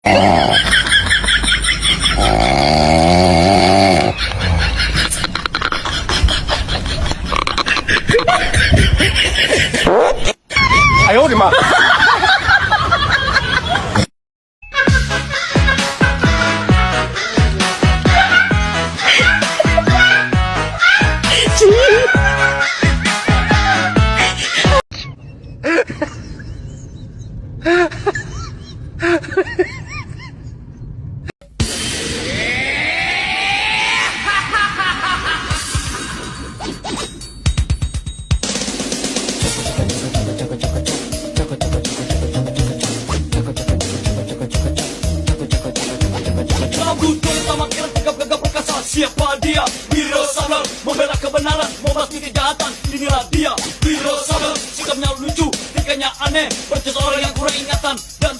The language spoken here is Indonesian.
哎呦我的妈！Siapa dia? Wiro Sableng, membela kebenaran, membasmi kejahatan. Inilah dia, Wiro Sableng. Sikapnya lucu, tingkahnya aneh, berjasa orang yang kurang ingatan. Dan